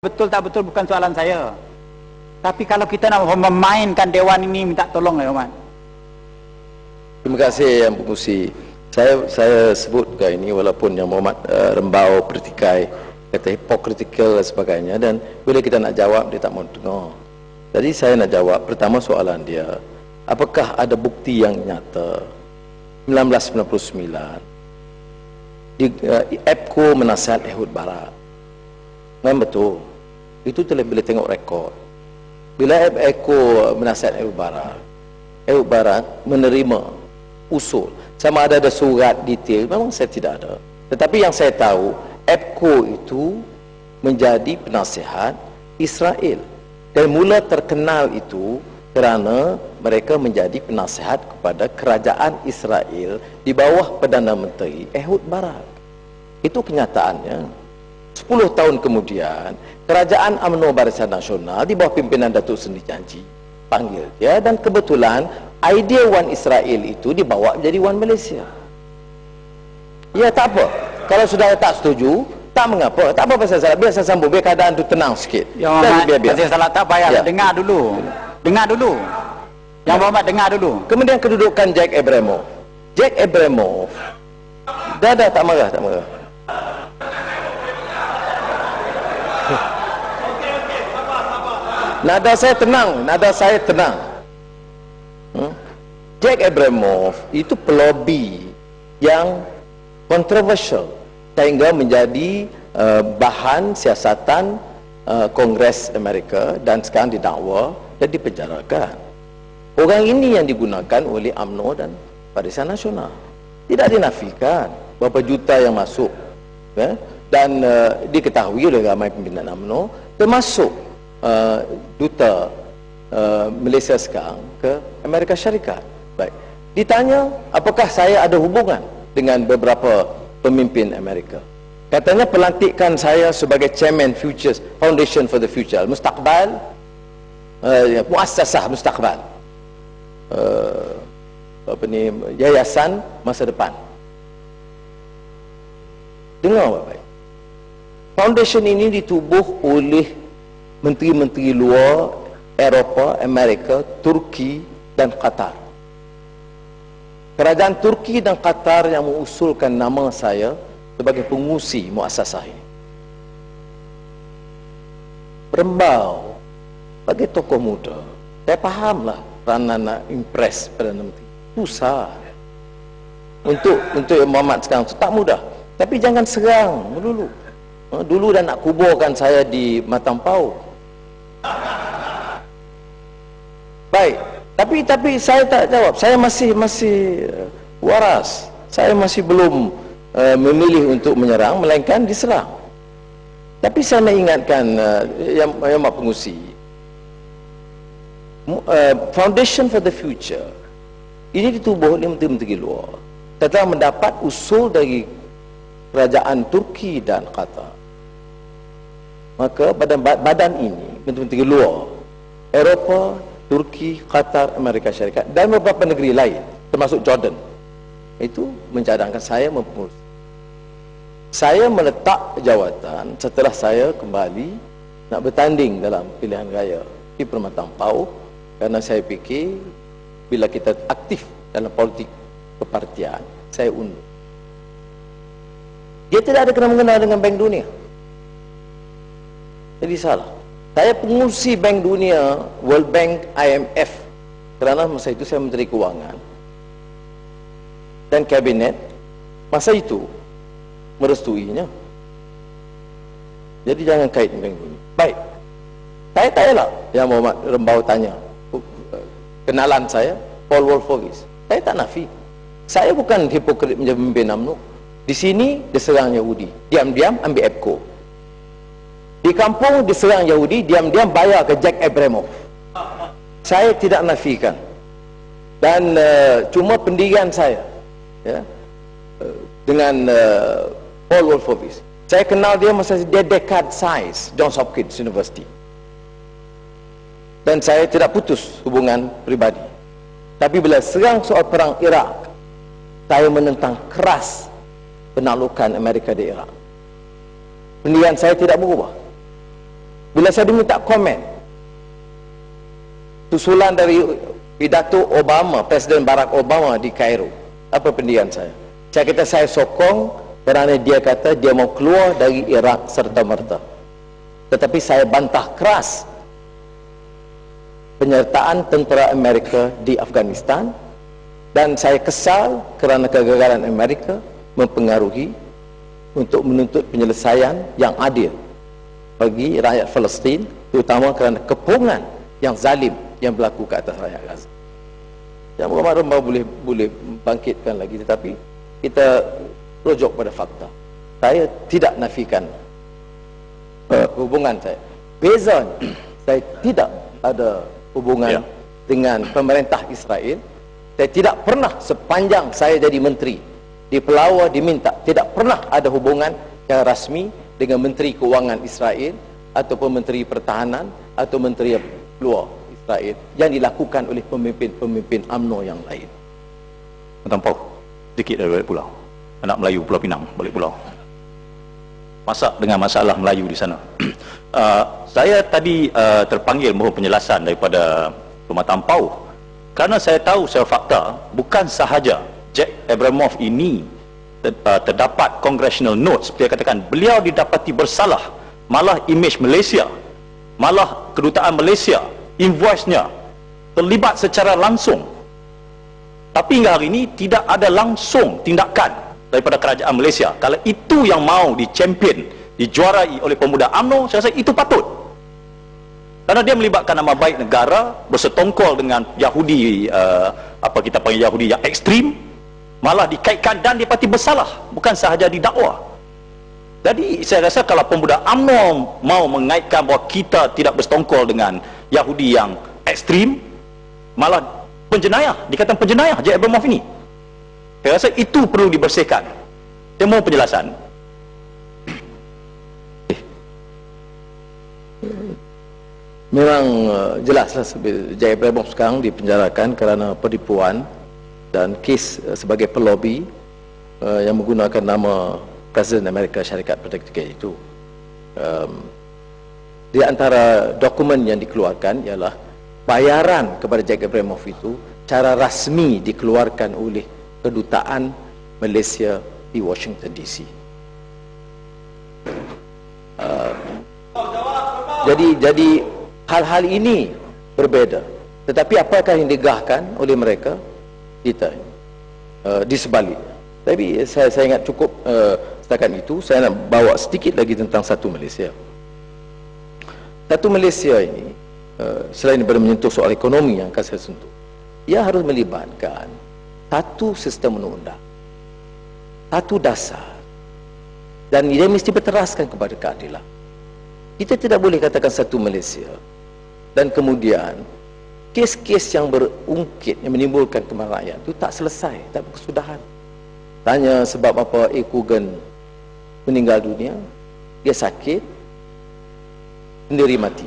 Betul tak betul bukan soalan saya. Tapi kalau kita nak memainkan dewan ini, minta tolong ya, Mat. Terima kasih Yang Pengerusi. Saya sebut ke ini walaupun Yang Muhammad Rembau Pertikai kata hypocritical dan sebagainya, dan bila kita nak jawab dia tak mau dengar. Jadi saya nak jawab pertama soalan dia, apakah ada bukti yang nyata 1999 di EPCO menasihat Ehud Barat? Memang betul. Itu telah boleh tengok rekod. Bila EPCO menasihat Ehud Barat menerima usul, sama ada surat detail, memang saya tidak ada. Tetapi yang saya tahu, EPCO itu menjadi penasihat Israel. Dan mula terkenal itu kerana mereka menjadi penasihat kepada kerajaan Israel di bawah Perdana Menteri Ehud Barat. Itu kenyataannya. 10 tahun kemudian, Kerajaan UMNO Barisan Nasional di bawah pimpinan Datuk Seri Janji panggil dia, dan kebetulan idea One Israel itu dibawa menjadi One Malaysia. Ya, tak apa. Kalau sudah tak setuju, tak mengapa. Tak apa pasal salah. Biar saya sambung, biar keadaan itu tenang sikit. Ya, Muhammad, pasal salah tak payah. Ya. Dengar dulu. Dengar dulu. Yang Muhammad dengar dulu. Kemudian kedudukan Jack Abramoff. Jack Abramoff. Dah tak marah, tak marah. Nada saya tenang. Jack Abramoff itu pelobi yang kontroversial sehingga menjadi bahan siasatan Kongres Amerika, dan sekarang didakwa dan dipenjarakan. Orang ini yang digunakan oleh UMNO dan Barisan Nasional. Tidak dinafikan berapa juta yang masuk, dan diketahui oleh ramai pimpinan UMNO, termasuk duta Malaysia sekarang ke Amerika Syarikat. Baik. Ditanya apakah saya ada hubungan dengan beberapa pemimpin Amerika. Katanya pelantikan saya sebagai chairman Futures Foundation for the Future, Mustaqbal, Muassasah Mustaqbal, Yayasan Masa Depan. Dengar baik-baik. Foundation ini ditubuh oleh menteri-menteri luar Eropah, Amerika, Turki dan Qatar. Kerajaan Turki dan Qatar yang mengusulkan nama saya sebagai pengurusi muassasah ini. Rembau sebagai tokoh muda, saya fahamlah peranan nak impress Perdana Menteri. Susah. Untuk Muhammad sekarang itu tak mudah. Tapi jangan serang dulu. Dulu dah nak kuburkan saya di Matampau. Baik, tapi saya tak jawab. Saya masih waras. Saya masih belum memilih untuk menyerang, melainkan diserang. Tapi saya nak ingatkan yang Mak Pengerusi, Foundation for the Future ini ditubuh oleh menteri-menteri luar setelah mendapat usul dari kerajaan Turki dan Qatar. Maka badan ini, menteri-menteri luar Eropah, Turki, Qatar, Amerika Syarikat dan beberapa negeri lain termasuk Jordan, itu mencadangkan saya mempengurusi. Saya meletak jawatan setelah saya kembali nak bertanding dalam pilihan raya di Permatampau, kerana saya fikir bila kita aktif dalam politik kepartian, saya undur. Dia tidak ada kena-mengena dengan Bank Dunia. Jadi salah. Saya pengurusi Bank Dunia, World Bank, IMF, kerana masa itu saya Menteri Kewangan dan Kabinet masa itu merestuinya. Jadi jangan kait dengan Bank Dunia. Baik, saya tak elak yang Muhammad Rembau tanya kenalan saya, Paul Wolfowitz. Saya tak nafi. Saya bukan hipokrit menjadi pemimpin UMNO. Di sini diserang Yahudi, diam-diam ambil EPCO. Di kampung diserang Yahudi, diam-diam bayar ke Jack Abramoff. Saya tidak nafikan. Dan cuma pendirian saya dengan Paul Wolfowitz. Saya kenal dia masa dia Descartes Science, Johns Hopkins University. Dan saya tidak putus hubungan pribadi. Tapi bila serang soal perang Iraq, saya menentang keras penaklukan Amerika di Iraq. Pendirian saya tidak berubah. Bila saya diminta komen susulan dari pidato Obama, Presiden Barack Obama di Kairo, apa pendidikan saya? Saya kata saya sokong kerana dia kata dia mau keluar dari Iraq serta-merta. Tetapi saya bantah keras penyertaan tentera Amerika di Afghanistan, dan saya kesal kerana kegagalan Amerika mempengaruhi untuk menuntut penyelesaian yang adil bagi rakyat Palestin, terutama kerana kepungan yang zalim yang berlaku ke atas rakyat Gaza. Yang remah-remah boleh bangkitkan lagi, tetapi kita rujuk pada fakta. Saya tidak nafikan hubungan saya. Bezanya, saya tidak ada hubungan dengan pemerintah Israel. Saya tidak pernah sepanjang saya jadi menteri di Pelawar diminta, tidak pernah ada hubungan yang rasmi dengan Menteri Keuangan Israel ataupun Menteri Pertahanan atau Menteri Luar Israel yang dilakukan oleh pemimpin-pemimpin UMNO yang lain. Tampau sedikit dari balik pulau. Anak Melayu Pulau Pinang, balik pulau. Masak dengan masalah Melayu di sana. Saya tadi terpanggil mohon penjelasan daripada Rumah Tampau kerana saya tahu secara fakta bukan sahaja Jack Abramoff ini terdapat congressional notes seperti yang katakan beliau didapati bersalah, malah imej Malaysia, malah kedutaan Malaysia, invoice-nya terlibat secara langsung. Tapi hingga hari ini tidak ada langsung tindakan daripada kerajaan Malaysia. Kalau itu yang mau di-champion, dijuarai oleh pemuda UMNO, saya rasa itu patut. Karena dia melibatkan nama baik negara, bersetongkol dengan Yahudi, apa kita panggil Yahudi yang ekstrim, malah dikaitkan dan dipati bersalah, bukan sahaja didakwa. Jadi saya rasa kalau pemuda UMNO mau mengaitkan bahawa kita tidak bersetongkol dengan Yahudi yang ekstrim, malah penjenayah, dikatakan penjenayah Jack Abramoff ini. Saya rasa itu perlu dibersihkan. Saya mohon penjelasan. Memang jelaslah Jack Abramoff sekarang dipenjarakan kerana penipuan dan kes sebagai pelobi yang menggunakan nama Presiden Amerika Syarikat Perdagangan itu. Di antara dokumen yang dikeluarkan ialah bayaran kepada Jack Abramoff itu cara rasmi dikeluarkan oleh kedutaan Malaysia di Washington DC. Jadi hal-hal ini berbeza. Tetapi apakah yang digahkan oleh mereka? Kita di sebalik. Tapi saya ingat cukup setakat itu. Saya nak bawa sedikit lagi tentang Satu Malaysia. Satu Malaysia ini selain daripada menyentuh soal ekonomi yang akan saya sentuh, ia harus melibatkan satu sistem undang-undang, satu dasar, dan dia mesti berteraskan kepada keadilan. Kita tidak boleh katakan Satu Malaysia dan kemudian kes-kes yang berungkit yang menimbulkan kemarahan rakyat itu tak selesai, tak berkesudahan. Tanya sebab apa A. Coogan meninggal dunia, dia sakit, sendiri mati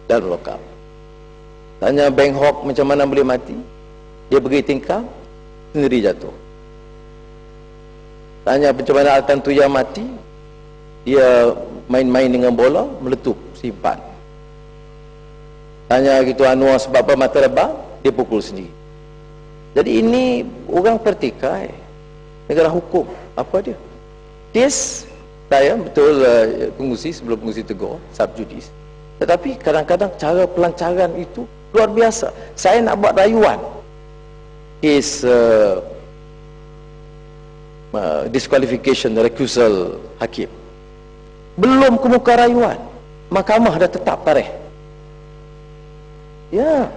dalam lokap. Tanya Beng Hok macam mana boleh mati, dia pergi tingkap, sendiri jatuh. Tanya macam mana Altan Tuya mati, dia main-main dengan bola, meletup, simpan. Tanya gitu Anwar sebab apa mata lebam, dia pukul sendiri. Jadi ini orang pertikai negara hukum. Apa dia? Kes saya betul pengusi sebelum pengusi tegur subjudis. Tetapi kadang-kadang cara pelancaran itu luar biasa. Saya nak buat rayuan kes disqualification recusal hakim, belum ke muka rayuan, mahkamah dah tetap tarikh. Ya,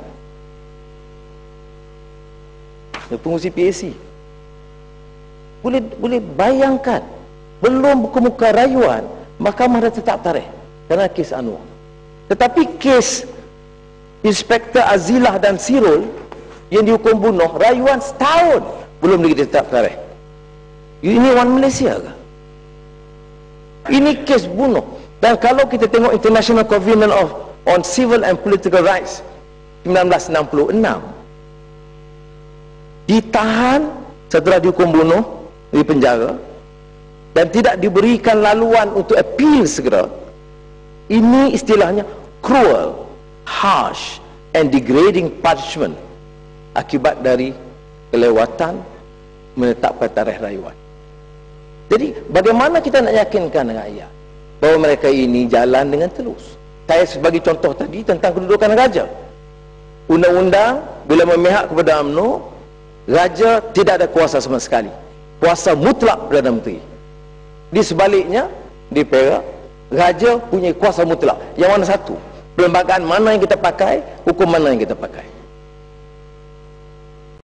pengurusi PAC boleh bayangkan, belum ke muka rayuan, mahkamah dah tetap tarikh kerana kes Anwar. Tetapi kes Inspektor Azilah dan Sirul yang dihukum bunuh, rayuan setahun belum lagi tetap tarikh. Ini orang Malaysia ke? Ini kes bunuh. Dan kalau kita tengok International Covenant on Civil and Political Rights 1966, ditahan setelah dihukum bunuh di penjara dan tidak diberikan laluan untuk appeal segera, Ini istilahnya cruel, harsh and degrading punishment akibat dari kelewatan menetapkan tarikh rayuan. Jadi bagaimana kita nak yakinkan rakyat bahawa mereka ini jalan dengan telus? Saya sebagai contoh tadi tentang kedudukan raja. Undang-undang bila memihak kepada UMNO, raja tidak ada kuasa sama sekali. Kuasa mutlak Perdana Menteri. Di sebaliknya, di Perak, raja punya kuasa mutlak. Yang mana satu? Perlembagaan mana yang kita pakai, hukum mana yang kita pakai.